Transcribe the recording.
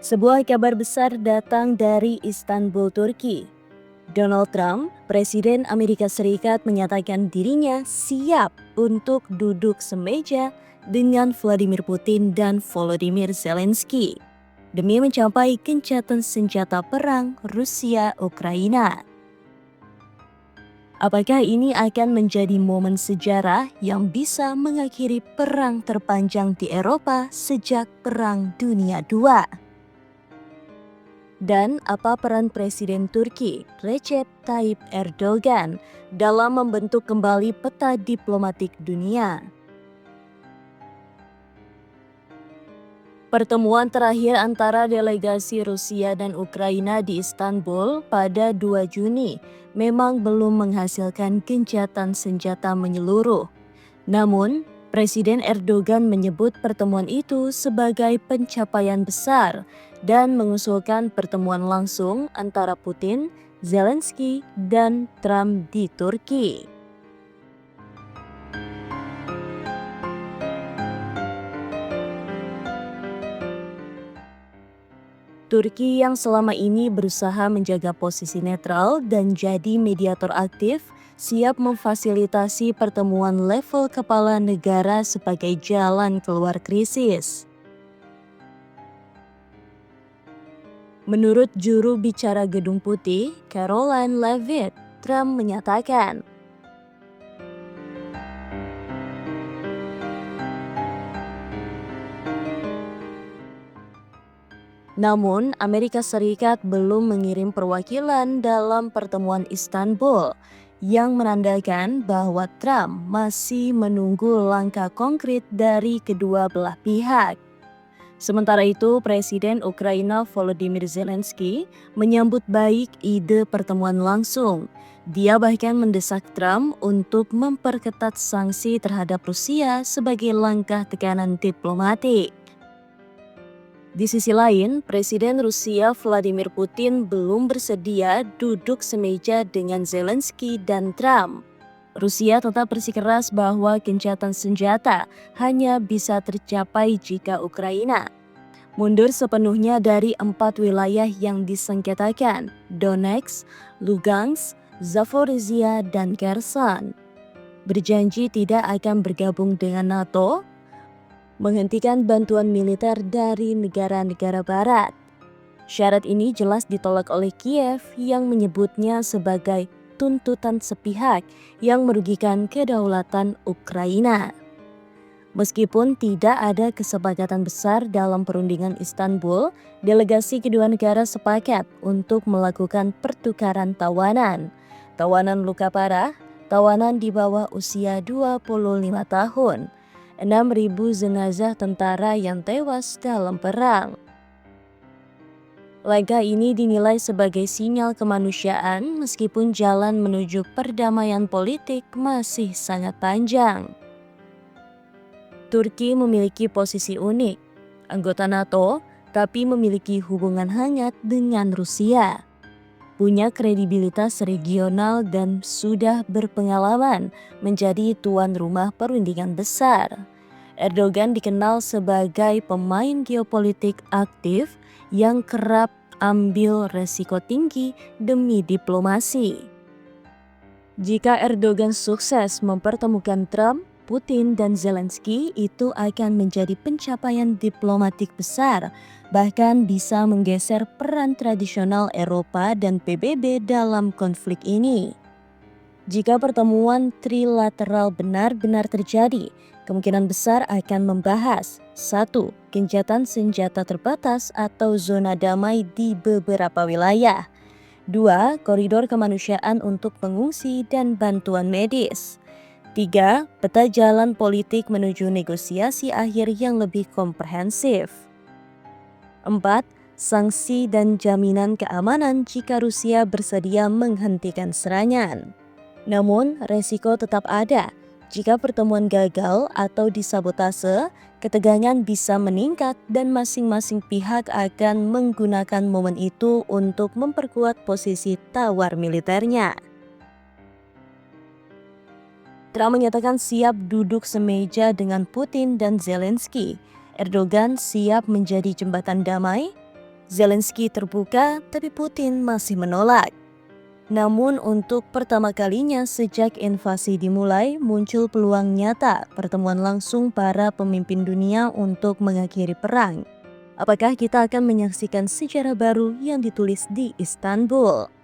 Sebuah kabar besar datang dari Istanbul, Turki. Donald Trump, Presiden Amerika Serikat, menyatakan dirinya siap untuk duduk semeja dengan Vladimir Putin dan Volodymyr Zelensky demi mencapai gencatan senjata perang Rusia-Ukraina. Apakah ini akan menjadi momen sejarah yang bisa mengakhiri perang terpanjang di Eropa sejak Perang Dunia II? Dan apa peran Presiden Turki, Recep Tayyip Erdogan, dalam membentuk kembali peta diplomatik dunia? Pertemuan terakhir antara delegasi Rusia dan Ukraina di Istanbul pada 2 Juni memang belum menghasilkan gencatan senjata menyeluruh. Namun, Presiden Erdogan menyebut pertemuan itu sebagai pencapaian besar dan mengusulkan pertemuan langsung antara Putin, Zelensky, dan Trump di Turki. Turki yang selama ini berusaha menjaga posisi netral dan jadi mediator aktif, siap memfasilitasi pertemuan level kepala negara sebagai jalan keluar krisis. Menurut juru bicara Gedung Putih, Caroline Leavitt, Trump menyatakan, namun, Amerika Serikat belum mengirim perwakilan dalam pertemuan Istanbul, yang menandakan bahwa Trump masih menunggu langkah konkret dari kedua belah pihak. Sementara itu, Presiden Ukraina Volodymyr Zelensky menyambut baik ide pertemuan langsung. Dia bahkan mendesak Trump untuk memperketat sanksi terhadap Rusia sebagai langkah tekanan diplomatik. Di sisi lain, Presiden Rusia Vladimir Putin belum bersedia duduk semeja dengan Zelensky dan Trump. Rusia tetap bersikeras bahwa gencatan senjata hanya bisa tercapai jika Ukraina mundur sepenuhnya dari 4 wilayah yang disengketakan: Donetsk, Lugansk, Zaporizhia, dan Kherson. Berjanji tidak akan bergabung dengan NATO, menghentikan bantuan militer dari negara-negara barat. Syarat ini jelas ditolak oleh Kiev yang menyebutnya sebagai tuntutan sepihak yang merugikan kedaulatan Ukraina. Meskipun tidak ada kesepakatan besar dalam perundingan Istanbul, delegasi kedua negara sepakat untuk melakukan pertukaran tawanan. Tawanan luka parah, tawanan di bawah usia 25 tahun, 6.000 jenazah tentara yang tewas dalam perang. Langkah ini dinilai sebagai sinyal kemanusiaan meskipun jalan menuju perdamaian politik masih sangat panjang. Turki memiliki posisi unik, anggota NATO, tapi memiliki hubungan hangat dengan Rusia. Punya kredibilitas regional dan sudah berpengalaman menjadi tuan rumah perundingan besar. Erdogan dikenal sebagai pemain geopolitik aktif yang kerap ambil resiko tinggi demi diplomasi. Jika Erdogan sukses mempertemukan Trump, Putin, dan Zelensky, itu akan menjadi pencapaian diplomatik besar, bahkan bisa menggeser peran tradisional Eropa dan PBB dalam konflik ini. Jika pertemuan trilateral benar-benar terjadi, kemungkinan besar akan membahas 1. Gencatan senjata terbatas atau zona damai di beberapa wilayah. 2. Koridor kemanusiaan untuk pengungsi dan bantuan medis. 3. Peta jalan politik menuju negosiasi akhir yang lebih komprehensif. 4. Sanksi dan jaminan keamanan jika Rusia bersedia menghentikan serangan. Namun, resiko tetap ada. Jika pertemuan gagal atau disabotase, ketegangan bisa meningkat dan masing-masing pihak akan menggunakan momen itu untuk memperkuat posisi tawar militernya. Trump menyatakan siap duduk semeja dengan Putin dan Zelensky. Erdogan siap menjadi jembatan damai. Zelensky terbuka, tapi Putin masih menolak. Namun untuk pertama kalinya sejak invasi dimulai, muncul peluang nyata pertemuan langsung para pemimpin dunia untuk mengakhiri perang. Apakah kita akan menyaksikan sejarah baru yang ditulis di Istanbul?